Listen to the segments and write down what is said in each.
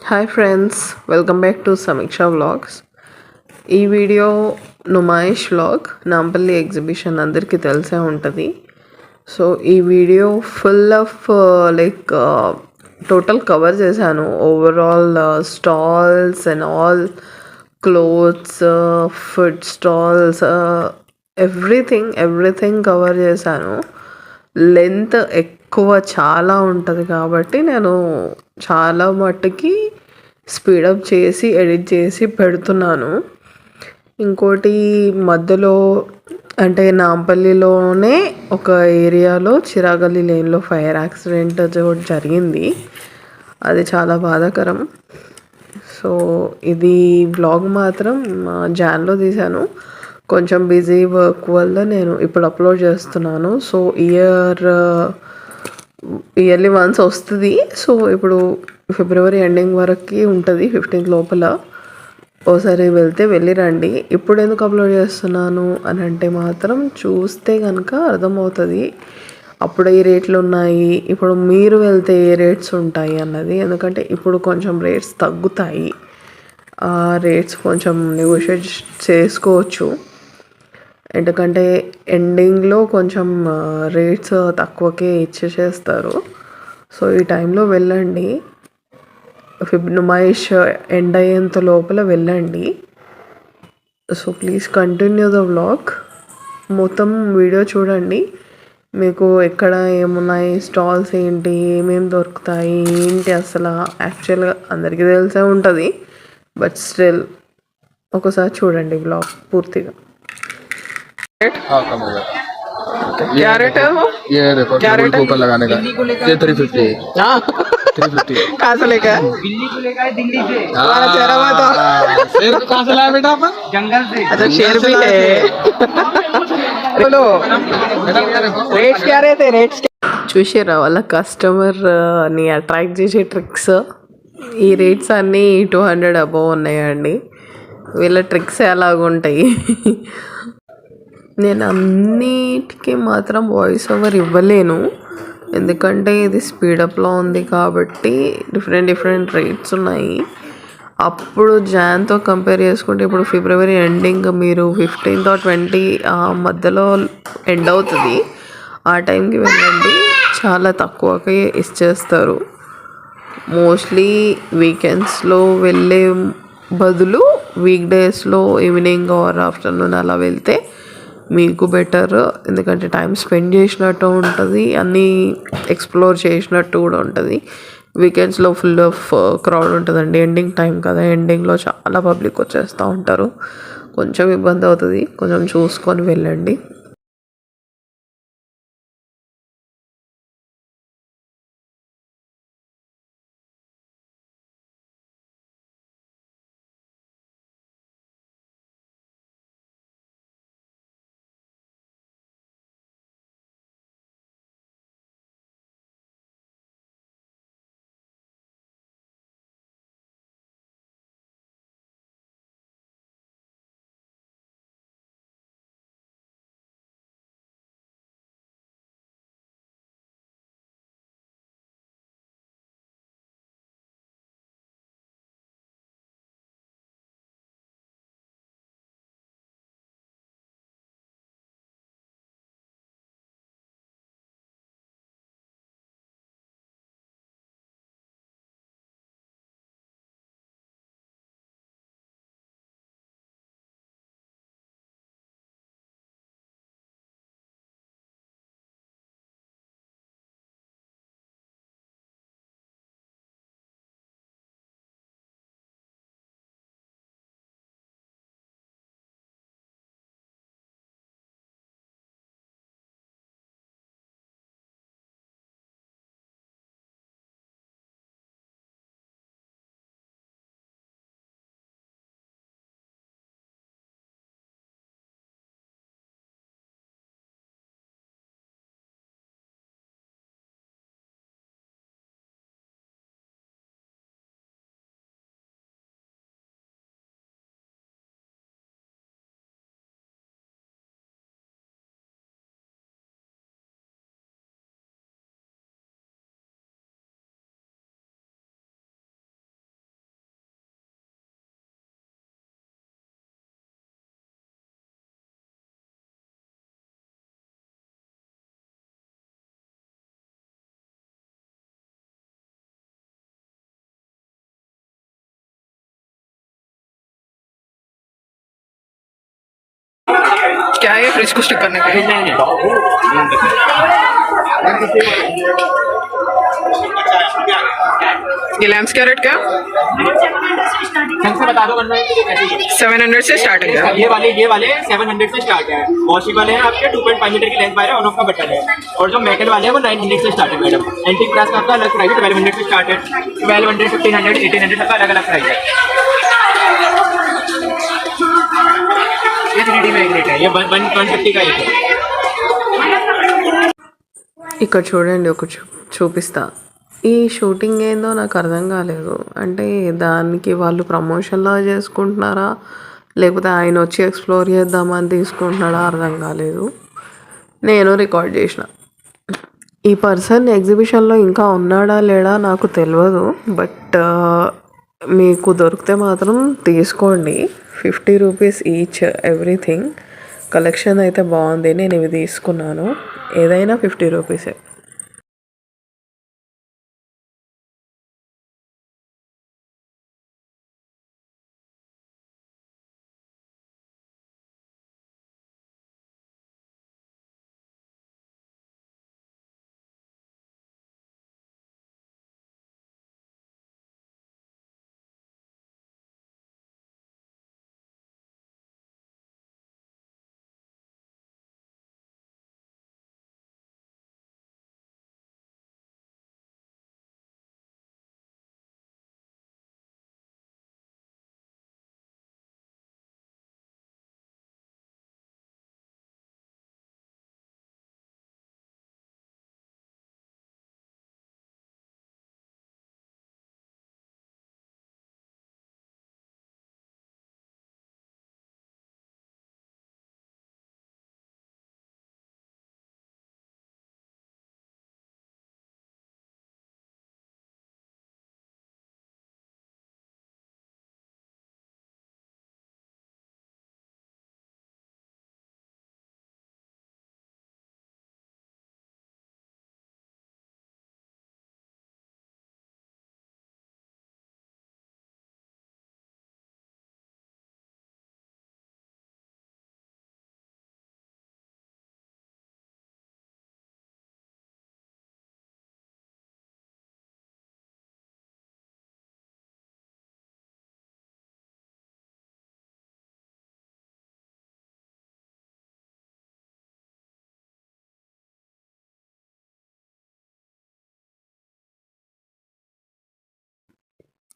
Hi friends, welcome back to Sameeksha vlogs. ఈ video Numaish vlog. Nampally exhibition అందరికీ తెలిసే ఉంటుంది. సో ఈ video full of total cover చేశాను. Overall stalls and all clothes, food stalls, everything cover చేశాను. Length ఎక్కువ చాలా ఉంటుంది కాబట్టి నేను చాలా మట్టుకి స్పీడప్ చేసి ఎడిట్ చేసి పెడుతున్నాను. ఇంకోటి మధ్యలో అంటే నాంపల్లిలోనే ఒక ఏరియాలో చిరాగల్లి లేన్లో ఫైర్ యాక్సిడెంట్ జరిగింది. అది చాలా బాధాకరం. సో ఇది వ్లాగ్ మాత్రం జాన్లో తీశాను. కొంచెం బిజీ వర్క్ వల్ల నేను ఇప్పుడు అప్లోడ్ చేస్తున్నాను. సో ఇయర్లీ వన్స్ వస్తుంది. సో ఇప్పుడు ఫిబ్రవరి ఎండింగ్ వరకు ఉంటుంది, 15th లోపల. ఓసారి వెళ్ళి రండి. ఇప్పుడు ఎందుకు అప్లోడ్ చేస్తున్నాను అని అంటే మాత్రం చూస్తే కనుక అర్థమవుతుంది అప్పుడు ఏ రేట్లు ఉన్నాయి, ఇప్పుడు మీరు వెళ్తే ఏ రేట్స్ ఉంటాయి అన్నది. ఎందుకంటే ఇప్పుడు కొంచెం రేట్స్ తగ్గుతాయి. ఆ రేట్స్ కొంచెం నెగోషియేట్ చేసుకోవచ్చు. ఎందుకంటే ఎండింగ్లో కొంచెం రేట్స్ తక్కువకే ఇచ్చేసేస్తారు. సో ఈ టైంలో వెళ్ళండి. నుమాయిష్ ఎండ్ అయ్యేంత లోపల వెళ్ళండి. So please continue the vlog. మొత్తం వీడియో చూడండి. మీకు ఎక్కడ ఏమున్నాయి, స్టాల్స్ ఏంటి, ఏమేమి దొరుకుతాయి, ఏంటి అసలు యాక్చువల్గా అందరికీ తెలిసే ఉంటుంది. బట్ స్టిల్ ఒకసారి చూడండి వ్లాగ్ పూర్తిగా. क्या रेट है वो? ये देखो क्या रेट है? ऊपर लगाने का ये 350 350 कहाँ से लेकर दिल्ली को लेकर दिल्ली से हमारा चेहरा हुआ तो शेर को कहाँ से लाया बेटा अपन जंगल से। अच्छा शेर भी है. बोलो రేట్స్ क्या रहते రేట్స్ చూసారా వాళ్ళ కస్టమర్ని అట్రాక్ట్ చేసే ట్రిక్స్. ఈ రేట్స్ అన్నీ 200 అబోవ్ ఉన్నాయండి. వీళ్ళ ట్రిక్స్ ఎలాగుంటాయి. నేను అన్నిటికీ మాత్రం వాయిస్ ఓవర్ ఇవ్వలేను, ఎందుకంటే ఇది స్పీడప్లో ఉంది కాబట్టి డిఫరెంట్ రేట్స్ ఉన్నాయి. అప్పుడు జాన్తో కంపేర్ చేసుకుంటే ఇప్పుడు ఫిబ్రవరి ఎండింగ్, మీరు 15th or 20 మధ్యలో ఎండ్ అవుతుంది. ఆ టైంకి వెళ్ళండి, చాలా తక్కువకే ఇచ్చేస్తారు. మోస్ట్లీ వీకెండ్స్లో వెళ్ళే బదులు వీక్ డేస్లో ఈవినింగ్ ఆర్ ఆఫ్టర్నూన్ అలా వెళ్తే మీకు బెటర్. ఎందుకంటే టైం స్పెండ్ చేసినట్టు ఉంటుంది, అన్నీ ఎక్స్ప్లోర్ చేసినట్టు కూడా ఉంటుంది. వీకెండ్స్లో ఫుల్ ఆఫ్ క్రౌడ్ ఉంటుందండి. ఎండింగ్ టైం కదా, ఎండింగ్లో చాలా పబ్లిక్ వచ్చేస్తూ ఉంటారు. కొంచెం ఇబ్బంది అవుతుంది, కొంచెం చూసుకొని వెళ్ళండి. क्या है फ्रिज को स्टिक करने का ये लैम्प्स क्या रेट क्या बता दो वरना ये कैसे 700 से स्टार्टिंग है ये वाले 700 से स्टार्ट है। वॉशिंग वाले हैं आपके 2.5 मीटर की लेंथ वाले ऑन ऑफ का बटन है। और जो मेटल वाले हैं वो 900 से स्टार्ट है मैडम। एंटीक ग्लास का आपका अलग प्राइस है, 1200 से स्टार्ट है। 1200, 1500, 1800 सबका अलग अलग प्राइस है। ये 3D में एक रेट है, ये 150 का एक है। ఇక్కడ చూడండి ఒక చూపిస్తా ఈ షూటింగ్ ఏందో నాకు అర్థం కాలేదు అంటే దానికి వాళ్ళు ప్రమోషన్లా చేసుకుంటున్నారా లేకపోతే ఆయన వచ్చి ఎక్స్ప్లోర్ చేద్దామని తీసుకుంటున్నాడా అర్థం కాలేదు నేను రికార్డ్ చేసిన ఈ పర్సన్ ఎగ్జిబిషన్లో ఇంకా ఉన్నాడా లేడా నాకు తెలియదు బట్ మీకు దొరికితే మాత్రం తీసుకోండి 50 రూపీస్ ఈచ్ ఎవ్రీథింగ్ కలెక్షన్ అయితే బాగుంది నేను ఇవి తీసుకున్నాను ఏదైనా 50 రూపీసే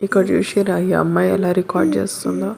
ఇక్కడ చూసిరా ఈ అమ్మాయి ఎలా రికార్డ్ చేస్తుందో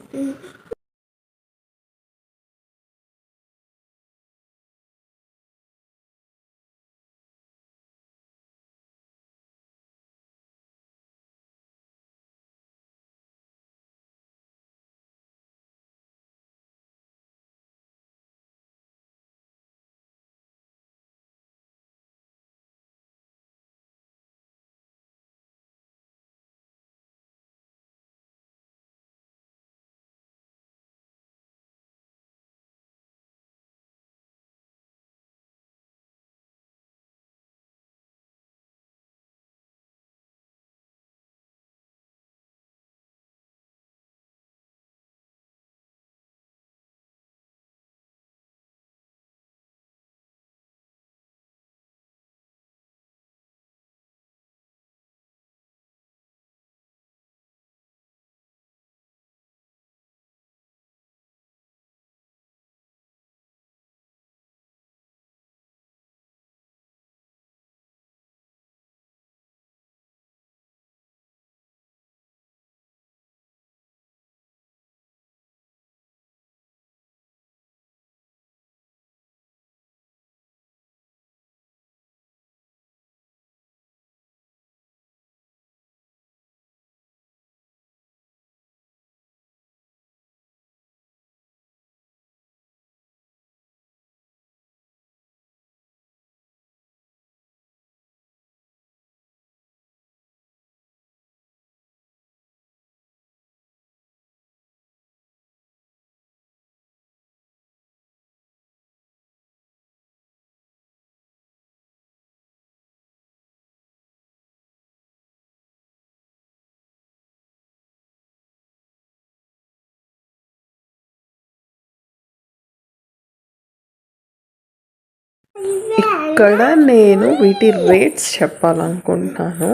ఇక్కడ నేను వీటి రేట్స్ చెప్పాలనుకుంటున్నాను.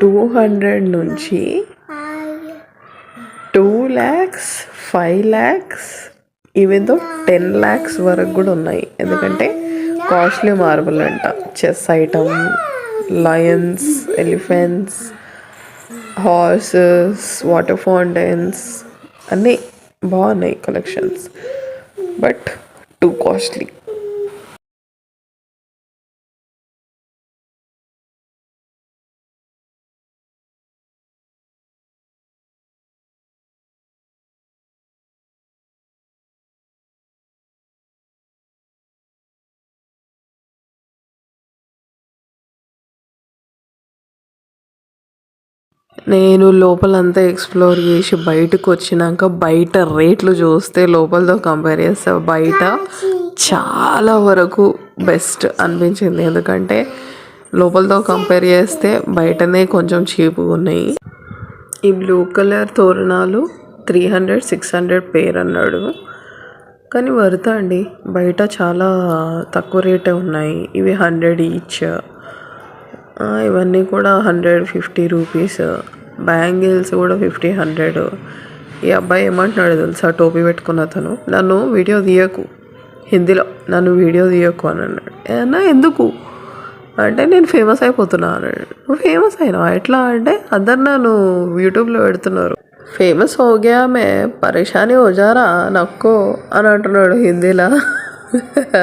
200 నుంచి 2 lakhs, 5 lakhs, even though 10 lakhs వరకు కూడా ఉన్నాయి. ఎందుకంటే కాస్ట్లీ మార్బుల్ అంట. Chess item, Lions, elephants, horses, water fountains అన్నీ బాగున్నాయి కలెక్షన్స్. But too costly. నేను లోపలంతా ఎక్స్ప్లోర్ చేసి బయటకు వచ్చినాక బయట రేట్లు చూస్తే లోపలతో కంపేర్ చేస్తే బయట చాలా వరకు బెస్ట్ అనిపించింది. ఎందుకంటే లోపలతో కంపేర్ చేస్తే బయటనే కొంచెం చీప్గా ఉన్నాయి. ఈ బ్లూ కలర్ తోరణాలు 300-600 పేర్ అన్నాడు. కానీ వర్త్ అండి. బయట చాలా తక్కువ రేటే ఉన్నాయి. ఇవి 100 ఈచ్. ఇవన్నీ కూడా 150 రూపీస్. బ్యాంగిల్స్ కూడా 50-100. ఈ అబ్బాయి ఏమంటున్నాడు తెలుసా, టోపీ పెట్టుకున్న అతను, నన్ను వీడియో తీయకు, హిందీలో నన్ను వీడియో తీయకు అని అన్నాడు. ఏమన్నా ఎందుకు అంటే నేను ఫేమస్ అయిపోతున్నా అన్నాడు. నువ్వు ఫేమస్ అయినావు ఎట్లా అంటే, అందరు నన్ను యూట్యూబ్లో పెడుతున్నారు. ఫేమస్ హో గయా మే పరేషానీ హో జారా నక్కో అని అంటున్నాడు హిందీలో.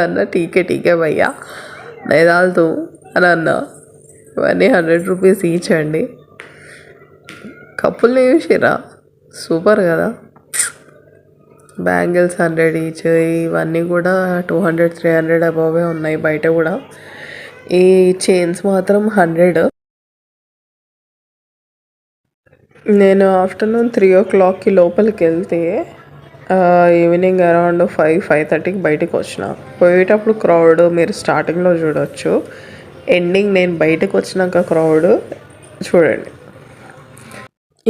అన్న టీకే భయ్యా నైదాల్తూ అని అన్నా. ఇవన్నీ 100 రూపీస్ ఈచ్ అండి. కప్పుల్ని చూసిరా, సూపర్ కదా. Bangles 100 each. ఇవన్నీ కూడా 200-300 అబోవే ఉన్నాయి బయట కూడా. ఈ చైన్స్ మాత్రం 100. నేను ఆఫ్టర్నూన్ 3 o'clockకి లోపలికి వెళ్తే ఈవినింగ్ అరౌండ్ 5-5:30కి బయటకు వచ్చిన. పోయేటప్పుడు క్రౌడ్ మీరు స్టార్టింగ్లో చూడవచ్చు. ఎండింగ్ నేను బయటకు వచ్చినాక క్రౌడ్ చూడండి.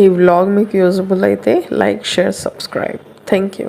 ఈ వ్లాగ్ మీకు యూజబుల్ అయితే like, share, subscribe. Thank you.